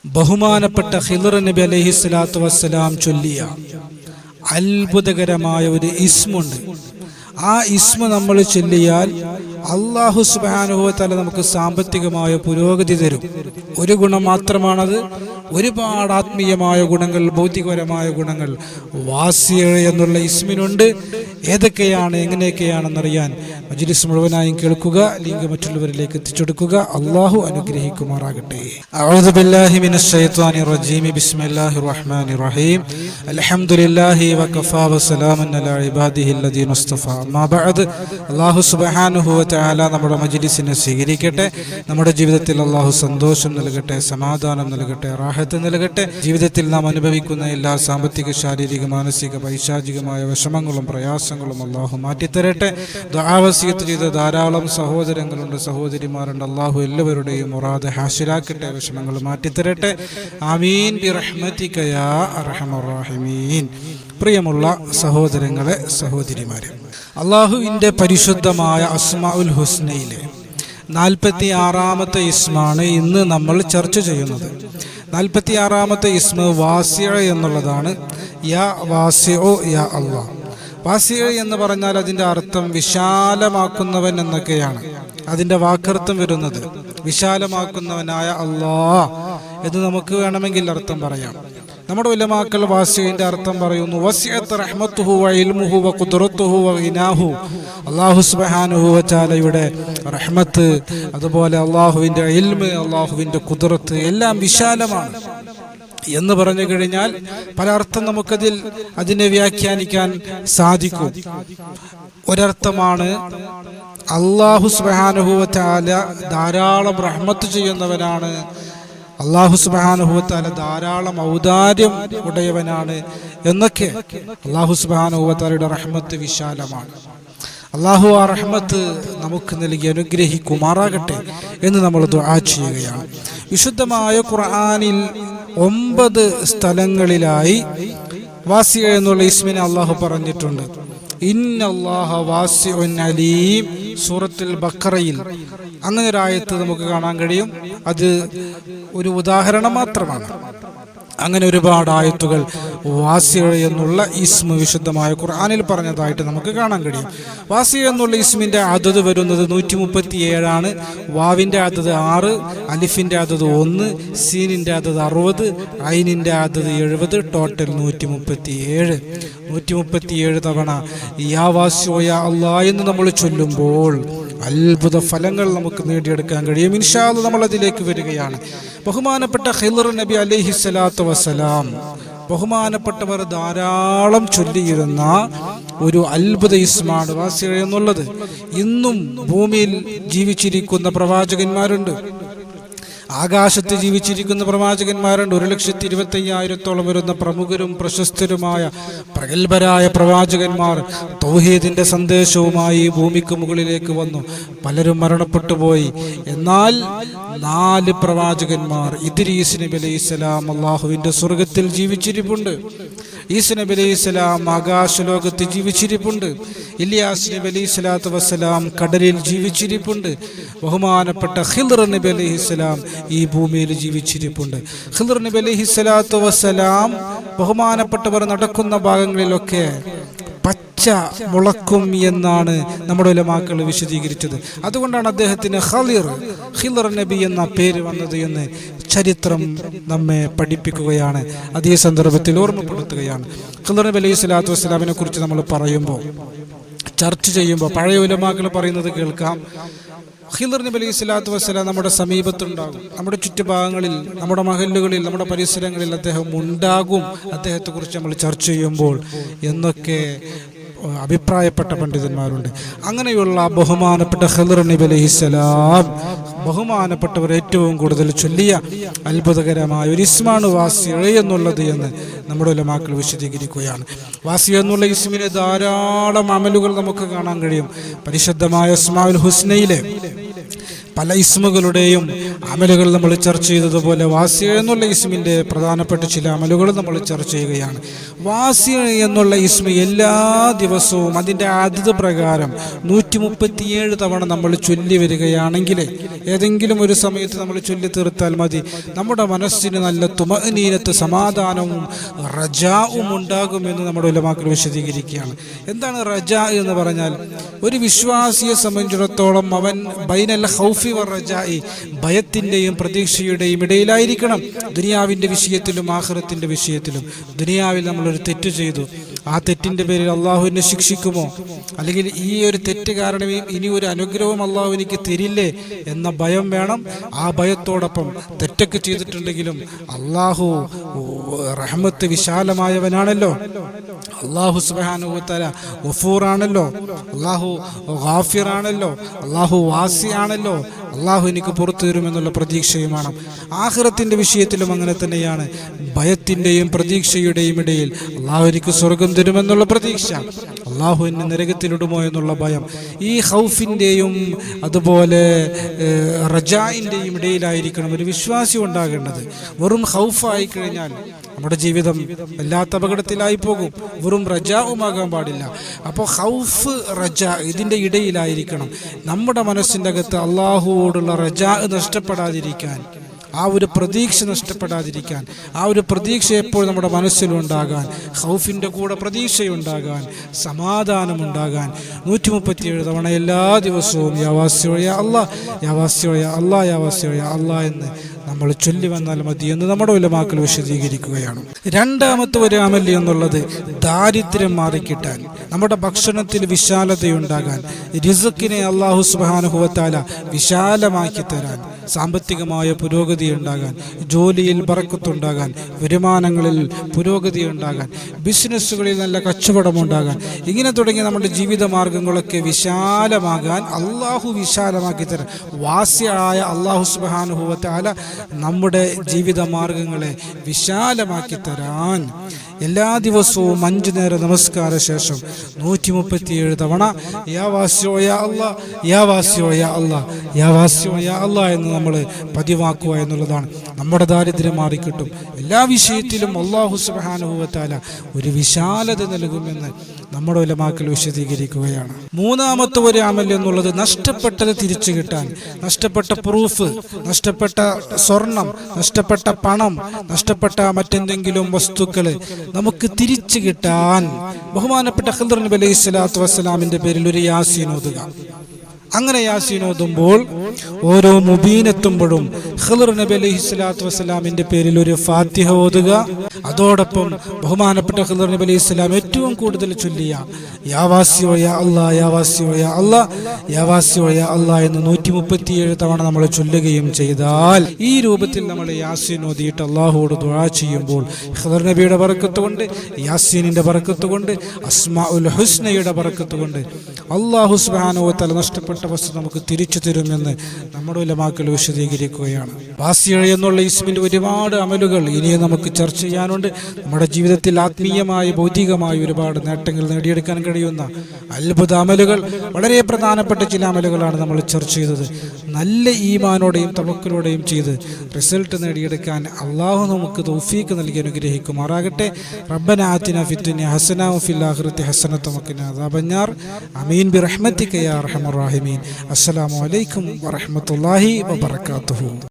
ബഹുമാനപ്പെട്ട ഖിദ്ർ നബി അലൈഹിസ്സലാത്തു വസ്സലാം ചൊല്ലിയ അത്ഭുതകരമായ ഒരു ഇസ്മുണ്ട്. ആ ഇസ്മ നമ്മൾ ചൊല്ലിയാൽ അല്ലാഹു സുബ്ഹാനഹു വ തആല നമുക്ക് സാമ്പത്തികമായ പുരോഗതി തരും. ഒരു ഗുണം മാത്രമാണത്. ഒരുപാട് ആത്മീയമായ ഗുണങ്ങൾ, ഭൗതികപരമായ ഗുണങ്ങൾ വാസിയ എന്നുള്ള ഇസ്മിനുണ്ട്. ഏതൊക്കെയാണ്, എങ്ങനെയൊക്കെയാണെന്നറിയാൻ മജ്ലിസ് മുഴുവനായും കേൾക്കുക, ലിങ്ക് മറ്റുള്ളവരിലേക്ക് എത്തിച്ചെടുക്കുക. അള്ളാഹു അനുഗ്രഹിക്കുമാറാകട്ടെ. അഊദു ബില്ലാഹി മിനശ് ശൈത്വാനിർ റജീം. ബിസ്മില്ലാഹിർ റഹ്മാനിർ റഹീം. അൽഹംദുലില്ലാഹി വകഫാ വസലാമുൻ അലാ ഇബാദിഹില്ലദീന ഇസ്തഫാ. അമ്മാ ബഅദ്. അല്ലാഹു സുബ്ഹാനഹു വ തആല നമ്മുടെ മജ്ലിസിനെ സ്വീകരിക്കട്ടെ. നമ്മുടെ ജീവിതത്തിൽ അല്ലാഹു സന്തോഷം നൽകട്ടെ, സമാധാനം നൽകട്ടെ, റാഹത്ത് നൽകട്ടെ. ജീവിതത്തിൽ നാം അനുഭവിക്കുന്ന എല്ലാ സാമ്പത്തിക, ശാരീരിക, മാനസിക, പൈശാചികമായ വിഷമങ്ങളും പ്രയാസങ്ങളും അല്ലാഹു മാറ്റിത്തരട്ടെ. ദുആ വസിയത്ത് ചെയ്ത ധാരാളം സഹോദരങ്ങളുണ്ട്, സഹോദരിമാരുണ്ട്. അല്ലാഹു എല്ലാവരുടെയും മുറാദ് ഹാസിലാക്കട്ടെ, വിഷമങ്ങൾ മാറ്റിത്തരട്ടെ. ആമീൻ ബിറഹ്മതിക യാ അർഹമർ റഹീമീൻ. പ്രിയമുള്ള സഹോദരങ്ങളെ, സഹോദരിമാരെ, അല്ലാഹുവിൻ്റെ പരിശുദ്ധമായ അസ്മാഉൽ ഹുസ്നയിലെ 46-ാമത്തെ ഇസ്മാണ് ഇന്ന് നമ്മൾ ചർച്ച ചെയ്യുന്നത്. 46-ാമത്തെ ഇസ്മ വാസിഅ എന്നുള്ളതാണ്. യാ വാസിഉ യാ അല്ലാഹ്. വാസിഅ എന്ന് പറഞ്ഞാൽ അതിൻ്റെ അർത്ഥം വിശാലമാക്കുന്നവൻ എന്നൊക്കെയാണ് അതിൻ്റെ വാക്കർത്ഥം വരുന്നത്. വിശാലമാക്കുന്നവനായ അല്ലാഹ് എന്ന് നമുക്ക് വേണമെങ്കിൽ അർത്ഥം പറയാം. നമ്മുടെ ഉലമാക്കൾ വാസിഅന്റെ അർത്ഥം പറയുന്നു, വസിഅത്ത് റഹ്മത്തുഹു വ ഇൽമുഹു വ ഖുദ്റത്തുഹു വ ഗിനാഹു. അല്ലാഹു സുബ്ഹാനഹു വ തആലയുടെ റഹ്മത്ത്, അതുപോലെ അല്ലാഹുവിൻ്റെ ഇൽമ്, അല്ലാഹുവിൻ്റെ ഖുദ്റത്ത് എല്ലാം വിശാലമാണ് എന്ന് പറഞ്ഞു കഴിഞ്ഞാൽ പല അർത്ഥം അതിനെ വ്യാഖ്യാനിക്കാൻ സാധിക്കും. ഒരർത്ഥമാണ് അല്ലാഹു സുബ്ഹാനഹു വ തആല ധാരാളം റഹ്മത്ത് ചെയ്യുന്നവനാണ്, അല്ലാഹു സുബ്ഹാനഹു വ തആല ധാരാളം ഔദാര്യം ഉടയവനാണ് എന്നൊക്കെ. അല്ലാഹു സുബ്ഹാനഹു വ തആലയുടെ റഹ്മത്ത് വിശാലമാണ്. അല്ലാഹു ആ റഹ്മത്ത് നമുക്ക് നൽകി അനുഗ്രഹിക്കുമാറാകട്ടെ എന്ന് നമ്മൾ ദുആ ചെയ്യുകയാണ്. വിശുദ്ധമായ ഖുർആനിൽ 9 സ്ഥലങ്ങളിലായി വാസിഅ എന്നുള്ള ഇസ്മിനെ അല്ലാഹു പറഞ്ഞിട്ടുണ്ട്. ഇന്നല്ലാഹ വാസിഉൻ അലീം. സൂറത്തുൽ ബഖറയിൽ അങ്ങനെ ഒരു ആയത്ത് നമുക്ക് കാണാൻ കഴിയും. അത് ഒരു ഉദാഹരണം മാത്രമാണ്. അങ്ങനെ ഒരുപാട് ആയത്തുകൾ വാസിഅ എന്നുള്ള ഇസ്മ വിശുദ്ധമായ ഖുർആനിൽ പറഞ്ഞതായിട്ട് നമുക്ക് കാണാൻ കഴിയും. വാസിഅ എന്നുള്ള ഇസ്മിൻ്റെ അദദ് വരുന്നത് 137 വാവിൻ്റെ അദദ് 6, അലിഫിൻ്റെ അദദ് 1, സീനിൻ്റെ അദദ് 60, ഐനിൻ്റെ അദദ് 70, ടോട്ടൽ 137 തവണ യാ വാസിഉ യാ അല്ലാഹ് എന്ന് നമ്മൾ ചൊല്ലുമ്പോൾ അത്ഭുത ഫലങ്ങൾ നമുക്ക് നേടിയെടുക്കാൻ കഴിയും. ഇൻഷാ അല്ലാഹ് നമ്മൾ അതിലേക്ക് വരികയാണ്. ബഹുമാനപ്പെട്ട ഖിദ്ർ നബി അലൈഹിസ്സലാത്തു വസ്സലാം, ബഹുമാനപ്പെട്ടവർ ധാരാളം ചൊല്ലിയിരുന്ന ഒരു അത്ഭുത ഇസ്മാണ് വാസിഅ എന്നുള്ളത്. ഇന്നും ഭൂമിയിൽ ജീവിച്ചിരിക്കുന്ന പ്രവാചകന്മാരുണ്ട്, ആകാശത്ത് ജീവിച്ചിരിക്കുന്ന പ്രവാചകന്മാരുണ്ട്. 1,25,000-ഓളം വരുന്ന പ്രമുഖരും പ്രശസ്തരുമായ പ്രഗത്ഭരായ പ്രവാചകന്മാർ തൗഹീദിന്റെ സന്ദേശവുമായി ഭൂമിക്ക് മുകളിലേക്ക് വന്നു. പലരും മരണപ്പെട്ടു പോയി. എന്നാൽ 4 പ്രവാചകന്മാർ, ഇദ്രീസ് നബി അലൈഹിസ്സലാം അല്ലാഹുവിൻ്റെ സ്വർഗത്തിൽ ജീവിച്ചിരിപ്പുണ്ട്. ഈസ നബി അലൈഹിസ്സലാം ആകാശലോകത്ത് ജീവിച്ചിരിപ്പുണ്ട്. ഇല്യാസ് നബി അലൈഹിസ്സലാത്തു വസ്സലാം കടലിൽ ജീവിച്ചിരിപ്പുണ്ട്. ബഹുമാനപ്പെട്ട ഖിദ്ർ നബി അലൈഹിസ്സലാം ഈ ഭൂമിയിൽ ജീവിച്ചിരിപ്പുണ്ട്. ഖിദ്ർ നബി അലൈഹിസ്സലാത്തു വസ്സലാം ബഹുമാനപ്പെട്ടവർ നടക്കുന്ന ഭാഗങ്ങളിലൊക്കെ പച്ച മുളക്കും എന്നാണ് നമ്മുടെ ഉലമാക്കൾ വിശദീകരിച്ചത്. അതുകൊണ്ടാണ് അദ്ദേഹത്തിന് ഖിദ്ർ നബി എന്ന പേര് വന്നത് എന്ന് ചരിത്രം നമ്മെ പഠിപ്പിക്കുകയാണ്. അതേ സന്ദർഭത്തിൽ ഓർമ്മപ്പെടുത്തുകയാണ്. ഖിദ്ർ നബി അലൈഹിസ്സലാത്തു വസ്സലാമിനെ കുറിച്ച് നമ്മൾ ചർച്ച ചെയ്യുമ്പോൾ പഴയ ഉലമാക്കൾ പറയുന്നത് കേൾക്കാം. ഖിദ്ർ നബി അലൈഹിസ്സലാത്തു വസ്സലാം നമ്മുടെ സമീപത്തുണ്ടാകും, നമ്മുടെ ചുറ്റുഭാഗങ്ങളിൽ, നമ്മുടെ മഹല്ലുകളിൽ, നമ്മുടെ പരിസരങ്ങളിൽ അദ്ദേഹം ഉണ്ടാകും. അദ്ദേഹത്തെക്കുറിച്ച് നമ്മൾ ചർച്ച ചെയ്യുമ്പോൾ എന്നൊക്കെ അഭിപ്രായപ്പെട്ട പണ്ഡിതന്മാരുണ്ട്. അങ്ങനെയുള്ള ബഹുമാനപ്പെട്ട ഖിദ്ർ നബി അലൈഹിസ്സലാം ബഹുമാനപ്പെട്ടവർ ഏറ്റവും കൂടുതൽ ചൊല്ലിയ അത്ഭുതകരമായ ഒരു ഇസ്മാണ് വാസിഅ എന്നുള്ളത് എന്ന് നമ്മുടെ ഉലമാക്കൾ വിശദീകരിക്കുകയാണ്. വാസിഅ എന്നുള്ള ഇസ്മിന് ധാരാളം അമലുകൾ നമുക്ക് കാണാൻ കഴിയും. പരിശുദ്ധമായ അസ്മാഉൽ ഹുസ്നയിലെ പല ഇസ്മുകളുടെയും അമലുകൾ നമ്മൾ ചർച്ച ചെയ്തതുപോലെ വാസിയ എന്നുള്ള ഇസ്മിൻ്റെ പ്രധാനപ്പെട്ട ചില അമലുകൾ നമ്മൾ ചർച്ച ചെയ്യുകയാണ്. വാസിയ എന്നുള്ള ഇസ്മ എല്ലാ ദിവസവും അതിൻ്റെ ആദ്യത പ്രകാരം 137 തവണ നമ്മൾ ചൊല്ലി വരികയാണെങ്കിൽ, ഏതെങ്കിലും ഒരു സമയത്ത് നമ്മൾ ചൊല്ലി തീർത്താൽ മതി, നമ്മുടെ മനസ്സിന് നല്ല തുമഅനീനത്ത്, സമാധാനവും റജാവും ഉണ്ടാകുമെന്ന് നമ്മുടെ ഉലമാക്കൾ വിശദീകരിക്കുകയാണ്. എന്താണ് റജാ എന്ന് പറഞ്ഞാൽ? ഒരു വിശ്വാസിയെ സംബന്ധിച്ചിടത്തോളം അവൻ ബൈനൽ ഖൗഫി വർ റജാഇ, ഭയത്തിൻ്റെയും പ്രതീക്ഷയുടെയും ഇടയിലായിരിക്കണം. ദുനിയാവിൻ്റെ വിഷയത്തിലും ആഖിറത്തിൻ്റെ വിഷയത്തിലും. ദുനിയാവിൽ നമ്മളൊരു തെറ്റ് ചെയ്തു, ആ തെറ്റിൻ്റെ പേരിൽ അള്ളാഹു എന്നെ ശിക്ഷിക്കുമോ, അല്ലെങ്കിൽ ഈ ഒരു തെറ്റ് കാരണം ഇനി ഒരു അനുഗ്രഹവും അള്ളാഹു എനിക്ക് തരില്ലേ എന്ന ഭയം വേണം. ആ ഭയത്തോടൊപ്പം തെറ്റൊക്കെ ചെയ്തിട്ടുണ്ടെങ്കിലും അള്ളാഹു റഹ്മത്ത് വിശാലമായവനാണല്ലോ, അള്ളാഹു സുബ്ഹാനഹു വ തആല ഗഫൂറാണല്ലോ, അള്ളാഹു ഗാഫിറാണല്ലോ, അള്ളാഹു വാസിയാണല്ലോ, അള്ളാഹു എനിക്ക് പുറത്തു തരുമെന്നുള്ള പ്രതീക്ഷയുമാണ്. ആഖിറത്തിൻ്റെ വിഷയത്തിലും അങ്ങനെ തന്നെയാണ്. ഭയത്തിൻ്റെയും പ്രതീക്ഷയുടെയും ഇടയിൽ അള്ളാഹു എനിക്ക് സ്വർഗം തരുമെന്നുള്ള പ്രതീക്ഷ, അള്ളാഹു എന്നെ നരകത്തിലിടുമോ എന്നുള്ള ഭയം. ഈ ഖൗഫിൻ്റെയും അതുപോലെ റജാഇൻ്റെയും ഇടയിലായിരിക്കണം ഒരു വിശ്വാസി ഉണ്ടാകേണ്ടത്. വെറും ഖൗഫായി കഴിഞ്ഞാൽ നമ്മുടെ ജീവിതം വല്ലാത്ത അപകടത്തിലായി പോകും. വെറും റജാവുമാകാൻ പാടില്ല. അപ്പോൾ ഖൗഫ് റജാ ഇതിൻ്റെ ഇടയിലായിരിക്കണം. നമ്മുടെ മനസ്സിൻ്റെ അകത്ത് അള്ളാഹുവോടുള്ള റജാ നഷ്ടപ്പെടാതിരിക്കാൻ, ആ ഒരു പ്രതീക്ഷ നഷ്ടപ്പെടാതിരിക്കാൻ, ആ ഒരു പ്രതീക്ഷ എപ്പോഴും നമ്മുടെ മനസ്സിലുണ്ടാകാൻ, ഖൗഫിൻ്റെ കൂടെ പ്രതീക്ഷയുണ്ടാകാൻ, സമാധാനമുണ്ടാകാൻ 137 തവണ എല്ലാ ദിവസവും യാ വാസിഉ യാ അല്ലാഹ്, യാ വാസിഉ യാ അല്ലാഹ്, യാ വാസിഉ യാ അല്ലാഹ് എന്ന് നമ്മൾ ചൊല്ലി വന്നാൽ മതി എന്ന് നമ്മുടെ ഉലമാക്കൾ വിശദീകരിക്കുകയാണ്. രണ്ടാമത്തെ ഒരു അമൽ എന്നുള്ളത് ദാരിദ്ര്യം മാറിക്കിട്ടാൻ, നമ്മുടെ ഭക്ഷണത്തിൽ വിശാലതയുണ്ടാകാൻ, റിസ്ക്കിനെ അല്ലാഹു സുബ്ഹാനഹു വ തആല വിശാലമാക്കി തരാൻ, സാമ്പത്തികമായ പുരോഗതി ഉണ്ടാകാൻ, ജോലിയിൽ ബറക്കത്തുണ്ടാകാൻ, വരുമാനങ്ങളിൽ പുരോഗതി ഉണ്ടാകാൻ, ബിസിനസ്സുകളിൽ നല്ല കച്ചവടമുണ്ടാകാൻ, ഇങ്ങനെ തുടങ്ങിയ നമ്മുടെ ജീവിത മാർഗങ്ങളൊക്കെ വിശാലമാകാൻ അള്ളാഹു വിശാലമാക്കി തരാൻ, വാസിയായ അള്ളാഹു സുബ്ഹാനഹു വ തആല നമ്മുടെ ജീവിത മാർഗങ്ങളെ വിശാലമാക്കി തരാൻ എല്ലാ ദിവസവും 5 നേര നമസ്കാര ശേഷം 137 തവണ യാ വാസിഉ യാ അല്ലാഹ്, യാ വാസിഉ യാ അല്ലാഹ്, യാ വാസിഉ യാ അല്ലാഹ് എന്ന് നമ്മൾ പതിവാക്കുക എന്നുള്ളതാണ്. നമ്മുടെ ദാരിദ്ര്യം മാറിക്കിട്ടും. എല്ലാ വിഷയത്തിലും അല്ലാഹു സുബ്ഹാനഹു വ തആല ഒരു വിശാലത നൽകുമെന്ന് നമ്മുടെ ഉലമാക്കൾ വിശദീകരിക്കുകയാണ്. മൂന്നാമത്തെ ഒരു അമൽ എന്നുള്ളത് നഷ്ടപ്പെട്ടത് തിരിച്ചു കിട്ടാൻ, നഷ്ടപ്പെട്ട പ്രൂഫ്, നഷ്ടപ്പെട്ട സ്വർണം, നഷ്ടപ്പെട്ട പണം, നഷ്ടപ്പെട്ട മറ്റെന്തെങ്കിലും വസ്തുക്കൾ നമുക്ക് തിരിച്ചു കിട്ടാൻ ബഹുമാനപ്പെട്ട ഖിദ്ർ നബി അലൈഹി സ്വലാത്തു വസ്സലാമിന്റെ പേരിൽ ഒരു യാസീൻ ഓതുക. അങ്ങനെ യാസീൻ ഓതുമ്പോൾ ഓരോ മുബീനെത്തുമ്പോഴും ഖിദ്ർ നബി അലൈഹി സ്വലാത്തു വസ്സലാമിന്റെ പേരിൽ ഒരു ഫാത്തിഹ ഓതുക. അതോടൊപ്പം ബഹുമാനപ്പെട്ട ഖിദ്ർ നബി അലൈഹി സ്വലാം ഏറ്റവും കൂടുതൽ ചൊല്ലിയ യാ വാസിഉ യാ അല്ലാഹ്, യാ വാസിഉ യാ അല്ലാഹ്, യാ വാസിഉ യാ അല്ലാഹ് എന്ന് 137 തവണ നമ്മൾ ചൊല്ലുകയും ചെയ്താൽ, ഈ രൂപത്തിൽ നമ്മൾ യാസീൻ ഓതിയിട്ട് അള്ളാഹുവോട് ദുആ ചെയ്യുമ്പോൾ ഖിദ്ർ നബിയുടെ ബറക്കത്ത് കൊണ്ട്, യാസീനിന്റെ ബറക്കത്ത് കൊണ്ട്, അസ്മാഉൽ ഹുസ്നയുടെ ബറക്കത്ത് കൊണ്ട് അല്ലാഹു സുബ്ഹാനഹു വ തആല നഷ്ടപ്പെട്ട വസ്തു നമുക്ക് തിരിച്ചു തരുമെന്ന് നമ്മുടെ ഉലമാക്കൾ വിശദീകരിക്കുകയാണ്. വാസിയ എന്നുള്ള ഇസ്മിന്റെ ഒരുപാട് അമലുകൾ ഇനിയും നമുക്ക് ചർച്ച ചെയ്യാനുണ്ട്. നമ്മുടെ ജീവിതത്തിൽ ആത്മീയമായ, ഭൗതികമായ ഒരുപാട് നേട്ടങ്ങൾ നേടിയെടുക്കാൻ കഴിയുന്ന അത്ഭുത അമലുകൾ, വളരെ പ്രധാനപ്പെട്ട ചില അമലുകളാണ് നമ്മൾ ചർച്ച ചെയ്തത്. നല്ല ഈമാനോടെയും തവക്കലോടെയും ചെയ്ത് റിസൾട്ട് നേടിയെടുക്കാൻ അള്ളാഹു നമുക്ക് തൗഫീഖ് നൽകി അനുഗ്രഹിക്കുമാറാകട്ടെ. റബ്ബനാ ആതിനാ ഫിദ്ദുനിയ ഹസന വഫിൽ ആഖിറതി ഹസനത വഖിനാ അദാബന്നാർ. ആമീൻ ബിറഹ്മതിക യാ അർഹമർ റഹീമീൻ. അസ്സലാമു അലൈക്കും വറഹ്മത്തുള്ളാഹി വബറകാതുഹു.